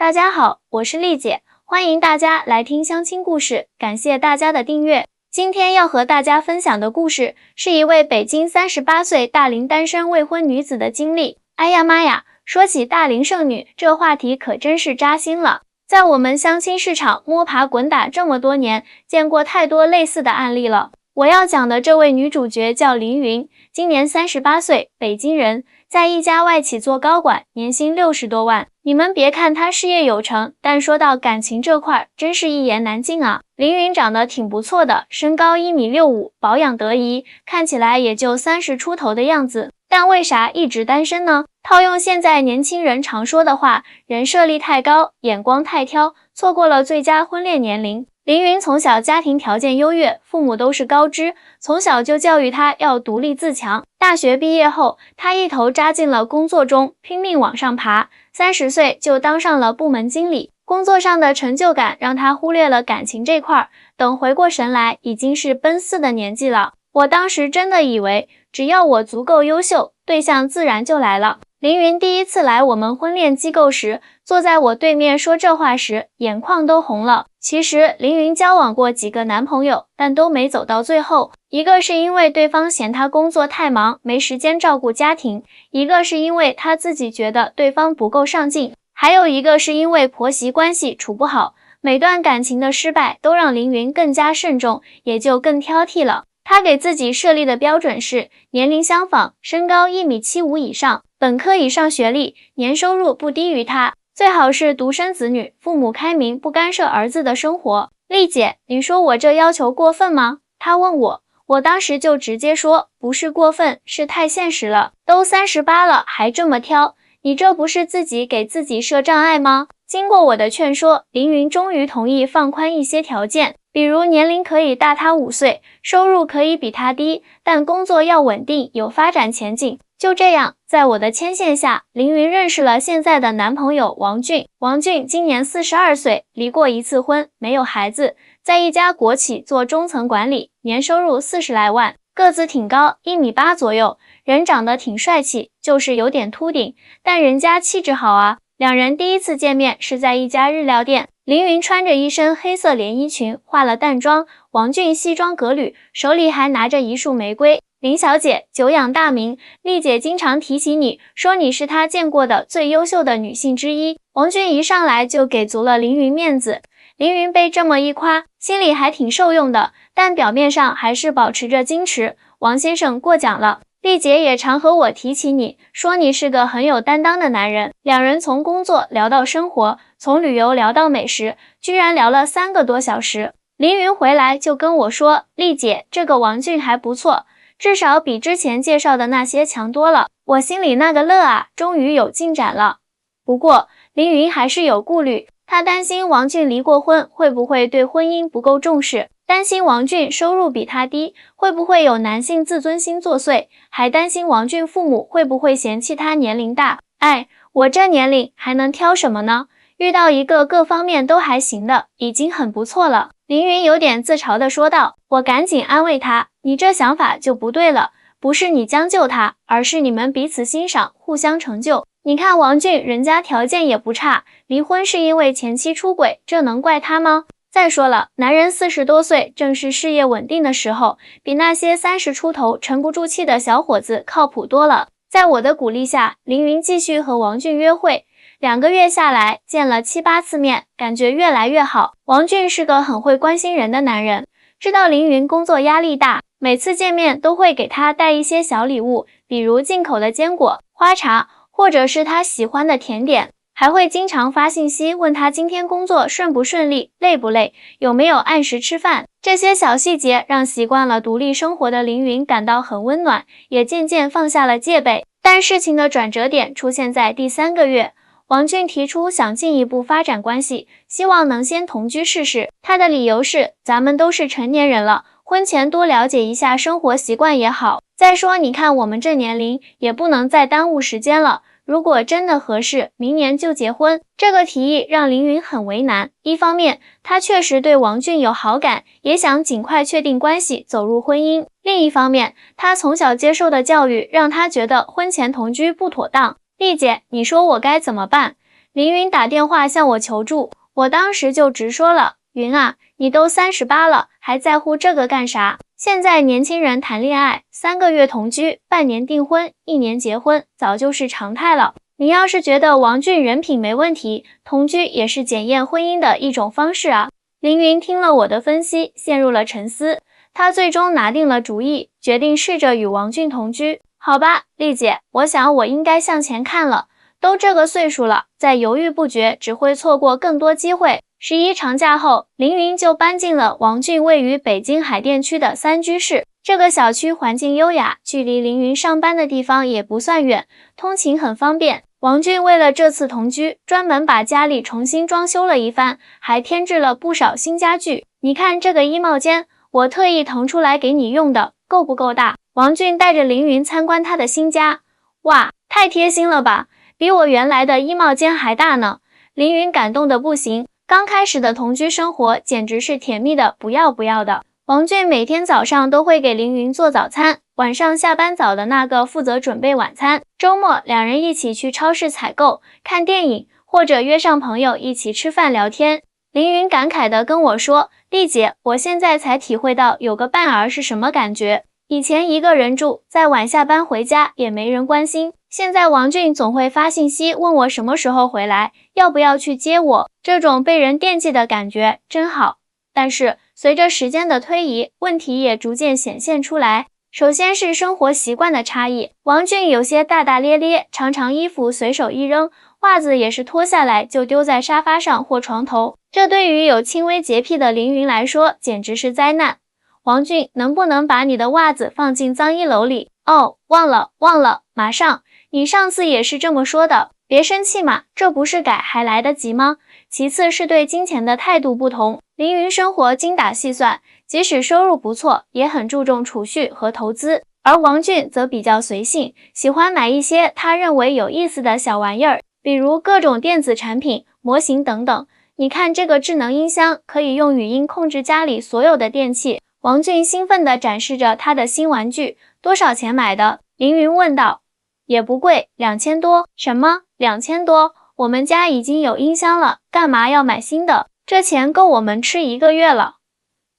大家好，我是丽姐，欢迎大家来听相亲故事，感谢大家的订阅。今天要和大家分享的故事是一位北京38岁大龄单身未婚女子的经历。哎呀妈呀，说起大龄剩女，这话题可真是扎心了。在我们相亲市场摸爬滚打这么多年，见过太多类似的案例了。我要讲的这位女主角叫林云，今年38岁，北京人，在一家外企做高管，年薪60多万。你们别看她事业有成，但说到感情这块，真是一言难尽啊。林云长得挺不错的，身高1.65米，保养得宜，看起来也就30出头的样子。但为啥一直单身呢？套用现在年轻人常说的话，人设力太高，眼光太挑，错过了最佳婚恋年龄。林云从小家庭条件优越，父母都是高知，从小就教育她要独立自强。大学毕业后，她一头扎进了工作中，拼命往上爬，30岁就当上了部门经理。工作上的成就感让她忽略了感情这块，等回过神来，已经是奔4的年纪了。我当时真的以为，只要我足够优秀，对象自然就来了。林云第一次来我们婚恋机构时，坐在我对面说这话时，眼眶都红了。其实林云交往过几个男朋友，但都没走到最后。一个是因为对方嫌他工作太忙，没时间照顾家庭；一个是因为他自己觉得对方不够上进；还有一个是因为婆媳关系处不好。每段感情的失败都让林云更加慎重，也就更挑剔了。他给自己设立的标准是年龄相仿，身高1.75米以上，本科以上学历，年收入不低于他，最好是独生子女，父母开明，不干涉儿子的生活。丽姐，你说我这要求过分吗？他问我当时就直接说，不是过分，是太现实了。都38了还这么挑，你这不是自己给自己设障碍吗？经过我的劝说，林云终于同意放宽一些条件，比如年龄可以大他5岁，收入可以比他低，但工作要稳定，有发展前景。就这样，在我的牵线下，林云认识了现在的男朋友王俊。王俊今年42岁，离过1次婚，没有孩子，在一家国企做中层管理，年收入40来万，个子挺高，1.8米左右，人长得挺帅气，就是有点秃顶，但人家气质好啊。两人第一次见面是在一家日料店，林云穿着一身黑色连衣裙，化了淡妆，王俊西装革履，手里还拿着一束玫瑰。林小姐，久仰大名，丽姐经常提起你，说你是她见过的最优秀的女性之一。王俊一上来就给足了林云面子，林云被这么一夸，心里还挺受用的，但表面上还是保持着矜持。王先生过奖了。丽姐也常和我提起你，说你是个很有担当的男人。两人从工作聊到生活，从旅游聊到美食，居然聊了3个多小时。林云回来就跟我说，丽姐，这个王俊还不错，至少比之前介绍的那些强多了。我心里那个乐啊，终于有进展了。不过林云还是有顾虑，他担心王俊离过婚，会不会对婚姻不够重视，担心王俊收入比他低，会不会有男性自尊心作祟，还担心王俊父母会不会嫌弃他年龄大。哎，我这年龄还能挑什么呢？遇到一个各方面都还行的，已经很不错了。林云有点自嘲地说道。我赶紧安慰他，你这想法就不对了，不是你将就他，而是你们彼此欣赏，互相成就。你看王俊人家条件也不差，离婚是因为前妻出轨，这能怪他吗？再说了，男人40多岁正是事业稳定的时候，比那些30出头沉不住气的小伙子靠谱多了。在我的鼓励下，林云继续和王俊约会，2个月下来见了7、8次面，感觉越来越好。王俊是个很会关心人的男人，知道林云工作压力大，每次见面都会给他带一些小礼物，比如进口的坚果、花茶，或者是他喜欢的甜点，还会经常发信息问他今天工作顺不顺利，累不累，有没有按时吃饭。这些小细节让习惯了独立生活的林云感到很温暖，也渐渐放下了戒备。但事情的转折点出现在第3个月，王俊提出想进一步发展关系，希望能先同居试试。他的理由是，咱们都是成年人了，婚前多了解一下生活习惯也好。再说你看我们这年龄，也不能再耽误时间了，如果真的合适，明年就结婚。这个提议让林云很为难，一方面他确实对王俊有好感，也想尽快确定关系，走入婚姻；另一方面，他从小接受的教育让他觉得婚前同居不妥当。丽姐，你说我该怎么办？凌云打电话向我求助，我当时就直说了，云啊，你都38了，还在乎这个干啥？现在年轻人谈恋爱，3个月同居，半年订婚，1年结婚，早就是常态了。你要是觉得王俊人品没问题，同居也是检验婚姻的一种方式啊。凌云听了我的分析，陷入了沉思。他最终拿定了主意，决定试着与王俊同居。好吧，丽姐，我想我应该向前看了。都这个岁数了，再犹豫不决，只会错过更多机会。11长假后，凌云就搬进了王俊位于北京海淀区的3居室。这个小区环境优雅，距离凌云上班的地方也不算远，通勤很方便。王俊为了这次同居，专门把家里重新装修了一番，还添置了不少新家具。你看这个衣帽间，我特意腾出来给你用的，够不够大？王俊带着凌云参观他的新家。哇，太贴心了吧，比我原来的衣帽间还大呢。凌云感动得不行，刚开始的同居生活简直是甜蜜的不要不要的。王俊每天早上都会给凌云做早餐，晚上下班早的那个负责准备晚餐。周末两人一起去超市采购、看电影，或者约上朋友一起吃饭聊天。凌云感慨地跟我说，丽姐，我现在才体会到有个伴儿是什么感觉。以前一个人住，再晚下班回家也没人关心，现在王俊总会发信息问我什么时候回来，要不要去接我，这种被人惦记的感觉真好。但是随着时间的推移，问题也逐渐显现出来。首先是生活习惯的差异，王俊有些大大咧咧，常常衣服随手一扔，袜子也是脱下来就丢在沙发上或床头，这对于有轻微洁癖的凌云来说简直是灾难。王俊，能不能把你的袜子放进脏衣篓里？哦，忘了，马上。你上次也是这么说的，别生气嘛，这不是改还来得及吗？其次是对金钱的态度不同，凌云生活精打细算，即使收入不错，也很注重储蓄和投资，而王俊则比较随性，喜欢买一些他认为有意思的小玩意儿，比如各种电子产品、模型等等。你看这个智能音箱，可以用语音控制家里所有的电器。王俊兴奋地展示着他的新玩具，多少钱买的？凌云问道。也不贵，2000多。什么？2000多？我们家已经有音箱了，干嘛要买新的？这钱够我们吃1个月了。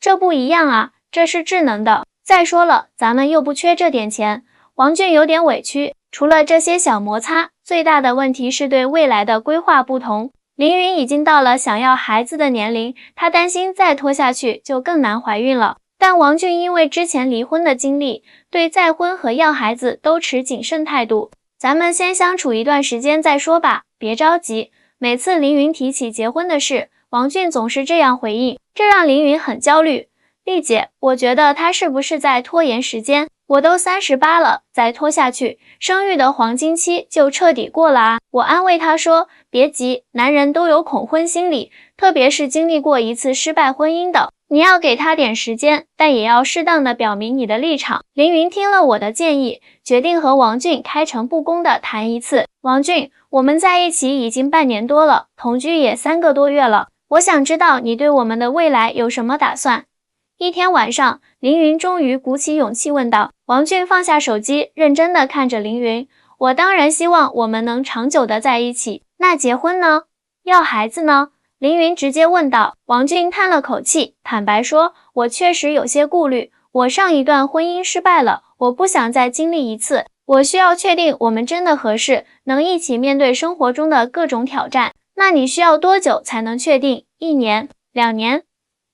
这不一样啊，这是智能的。再说了，咱们又不缺这点钱。王俊有点委屈，除了这些小摩擦，最大的问题是对未来的规划不同。凌云已经到了想要孩子的年龄，他担心再拖下去就更难怀孕了。但王俊因为之前离婚的经历，对再婚和要孩子都持谨慎态度。咱们先相处一段时间再说吧，别着急。每次凌云提起结婚的事，王俊总是这样回应，这让凌云很焦虑。丽姐，我觉得他是不是在拖延时间？我都38了，再拖下去，生育的黄金期就彻底过了啊！我安慰他说，别急，男人都有恐婚心理，特别是经历过一次失败婚姻的。你要给他点时间，但也要适当的表明你的立场。凌云听了我的建议，决定和王俊开诚布公的谈一次。王俊，我们在一起已经半年多了，同居也3个多月了，我想知道你对我们的未来有什么打算？一天晚上，凌云终于鼓起勇气问道。王俊放下手机，认真的看着凌云，我当然希望我们能长久的在一起，那结婚呢？要孩子呢？凌云直接问道。王俊叹了口气，坦白说，我确实有些顾虑，我上一段婚姻失败了，我不想再经历一次，我需要确定我们真的合适，能一起面对生活中的各种挑战。那你需要多久才能确定？1年、2年，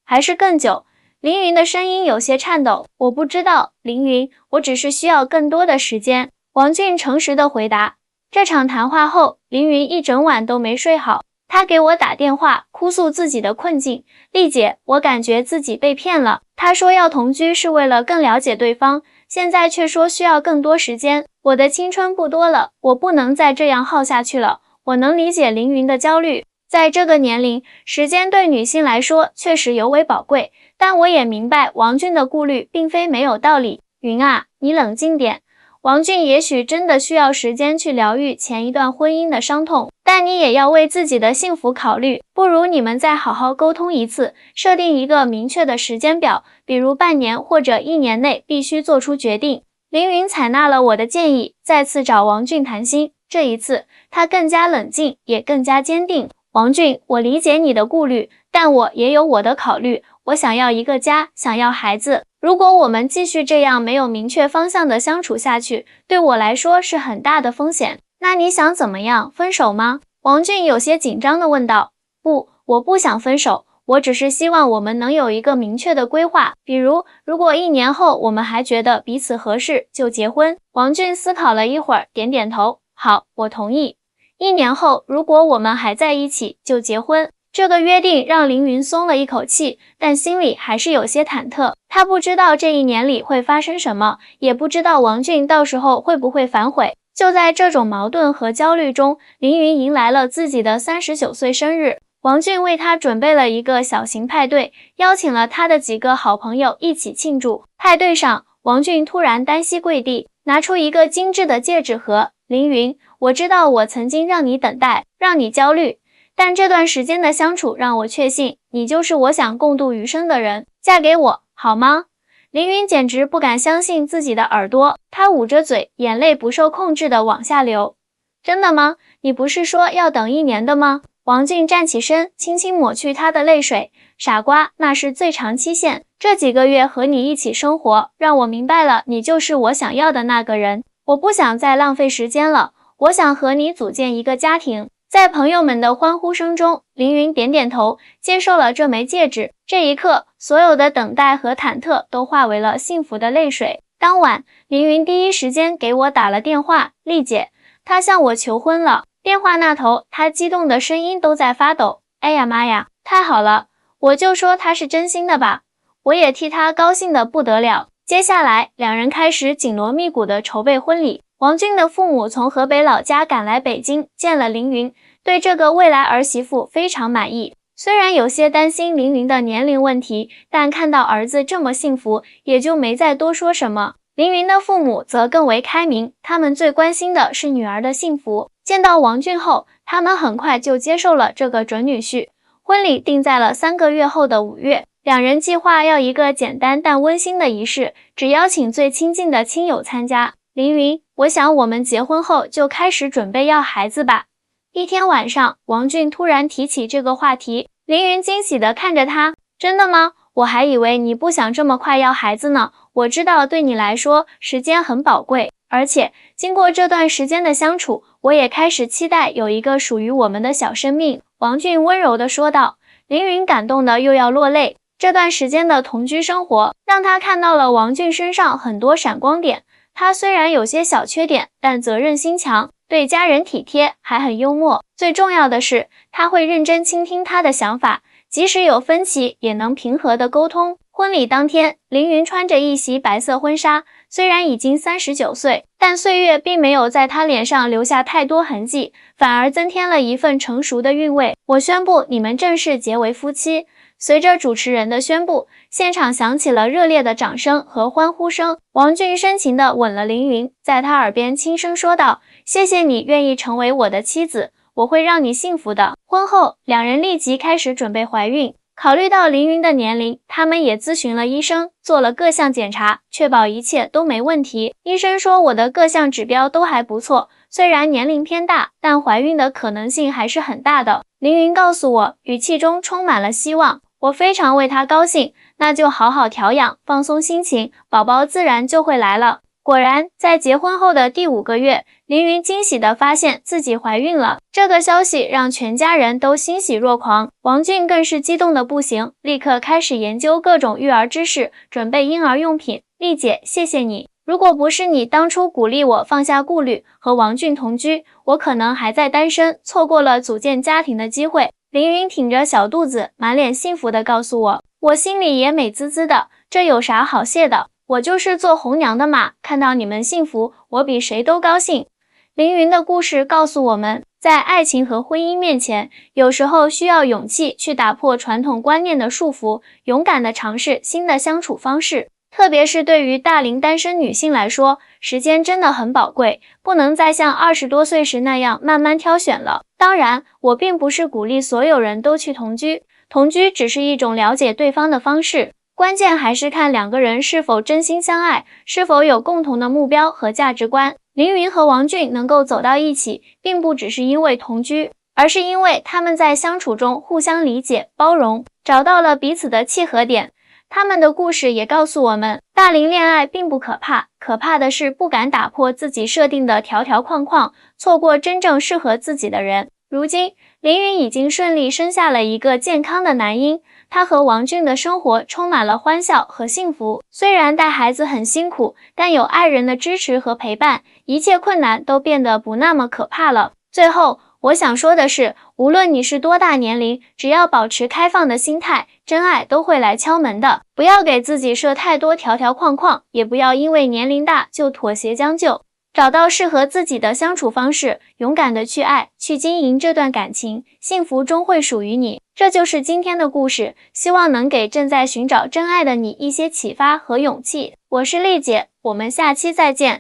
还是更久？凌云的声音有些颤抖，我不知道，凌云，我只是需要更多的时间。王俊诚实的回答。这场谈话后，凌云一整晚都没睡好，他给我打电话，哭诉自己的困境。丽姐，我感觉自己被骗了。他说要同居是为了更了解对方，现在却说需要更多时间。我的青春不多了，我不能再这样耗下去了。我能理解凌云的焦虑，在这个年龄，时间对女性来说确实尤为宝贵，但我也明白王俊的顾虑并非没有道理。云啊，你冷静点。王俊也许真的需要时间去疗愈前一段婚姻的伤痛，但你也要为自己的幸福考虑，不如你们再好好沟通一次，设定一个明确的时间表，比如半年或者1年内必须做出决定。凌云采纳了我的建议，再次找王俊谈心，这一次，他更加冷静，也更加坚定。王俊，我理解你的顾虑，但我也有我的考虑。我想要一个家，想要孩子。如果我们继续这样没有明确方向的相处下去，对我来说是很大的风险。那你想怎么样？分手吗？王俊有些紧张地问道。不，我不想分手。我只是希望我们能有一个明确的规划，比如，如果1年后我们还觉得彼此合适，就结婚。王俊思考了一会儿，点点头。好，我同意。1年后，如果我们还在一起，就结婚。这个约定让凌云松了一口气，但心里还是有些忐忑。他不知道这1年里会发生什么，也不知道王俊到时候会不会反悔。就在这种矛盾和焦虑中，凌云迎来了自己的39岁生日。王俊为他准备了一个小型派对，邀请了他的几个好朋友一起庆祝。派对上，王俊突然单膝跪地，拿出一个精致的戒指盒。凌云，我知道我曾经让你等待，让你焦虑，但这段时间的相处让我确信，你就是我想共度余生的人。嫁给我，好吗？凌云简直不敢相信自己的耳朵，他捂着嘴，眼泪不受控制地往下流。真的吗？你不是说要等1年的吗？王俊站起身，轻轻抹去他的泪水。傻瓜，那是最长期限。这几个月和你一起生活，让我明白了，你就是我想要的那个人。我不想再浪费时间了，我想和你组建一个家庭。在朋友们的欢呼声中，凌云点点头，接受了这枚戒指。这一刻，所有的等待和忐忑都化为了幸福的泪水。当晚，凌云第一时间给我打了电话，丽姐，他向我求婚了。电话那头，他激动的声音都在发抖。哎呀妈呀，太好了，我就说他是真心的吧。我也替他高兴得不得了。接下来，两人开始紧锣密鼓地筹备婚礼。王俊的父母从河北老家赶来北京，见了凌云，对这个未来儿媳妇非常满意。虽然有些担心凌云的年龄问题，但看到儿子这么幸福，也就没再多说什么。凌云的父母则更为开明，他们最关心的是女儿的幸福。见到王俊后，他们很快就接受了这个准女婿。婚礼定在了3个月后的5月，两人计划要一个简单但温馨的仪式，只邀请最亲近的亲友参加。凌云，我想我们结婚后就开始准备要孩子吧。一天晚上，王俊突然提起这个话题，凌云惊喜地看着他，真的吗？我还以为你不想这么快要孩子呢。我知道对你来说，时间很宝贵，而且经过这段时间的相处，我也开始期待有一个属于我们的小生命。王俊温柔地说道。凌云感动得又要落泪，这段时间的同居生活，让他看到了王俊身上很多闪光点。他虽然有些小缺点，但责任心强，对家人体贴，还很幽默。最重要的是，他会认真倾听他的想法，即使有分歧，也能平和地沟通。婚礼当天，凌云穿着一袭白色婚纱，虽然已经39岁，但岁月并没有在他脸上留下太多痕迹，反而增添了一份成熟的韵味。我宣布你们正式结为夫妻。随着主持人的宣布，现场响起了热烈的掌声和欢呼声。王俊深情地吻了凌云，在他耳边轻声说道：谢谢你愿意成为我的妻子，我会让你幸福的。婚后，两人立即开始准备怀孕。考虑到凌云的年龄，他们也咨询了医生，做了各项检查，确保一切都没问题。医生说我的各项指标都还不错，虽然年龄偏大，但怀孕的可能性还是很大的。凌云告诉我，语气中充满了希望。我非常为他高兴，那就好好调养，放松心情，宝宝自然就会来了。果然，在结婚后的第5个月，凌云惊喜地发现自己怀孕了。这个消息让全家人都欣喜若狂，王俊更是激动得不行，立刻开始研究各种育儿知识，准备婴儿用品。丽姐，谢谢你，如果不是你当初鼓励我放下顾虑，和王俊同居，我可能还在单身，错过了组建家庭的机会。凌云挺着小肚子，满脸幸福地告诉我，我心里也美滋滋的，这有啥好谢的？我就是做红娘的嘛，看到你们幸福，我比谁都高兴。凌云的故事告诉我们，在爱情和婚姻面前，有时候需要勇气去打破传统观念的束缚，勇敢地尝试新的相处方式。特别是对于大龄单身女性来说，时间真的很宝贵，不能再像20多岁时那样慢慢挑选了。当然，我并不是鼓励所有人都去同居，同居只是一种了解对方的方式。关键还是看两个人是否真心相爱，是否有共同的目标和价值观。凌云和王俊能够走到一起，并不只是因为同居，而是因为他们在相处中互相理解、包容，找到了彼此的契合点。他们的故事也告诉我们，大龄恋爱并不可怕，可怕的是不敢打破自己设定的条条框框，错过真正适合自己的人。如今，凌云已经顺利生下了一个健康的男婴，他和王俊的生活充满了欢笑和幸福。虽然带孩子很辛苦，但有爱人的支持和陪伴，一切困难都变得不那么可怕了。最后，我想说的是，无论你是多大年龄，只要保持开放的心态，真爱都会来敲门的。不要给自己设太多条条框框，也不要因为年龄大就妥协将就。找到适合自己的相处方式，勇敢的去爱，去经营这段感情，幸福终会属于你。这就是今天的故事，希望能给正在寻找真爱的你一些启发和勇气。我是丽姐，我们下期再见。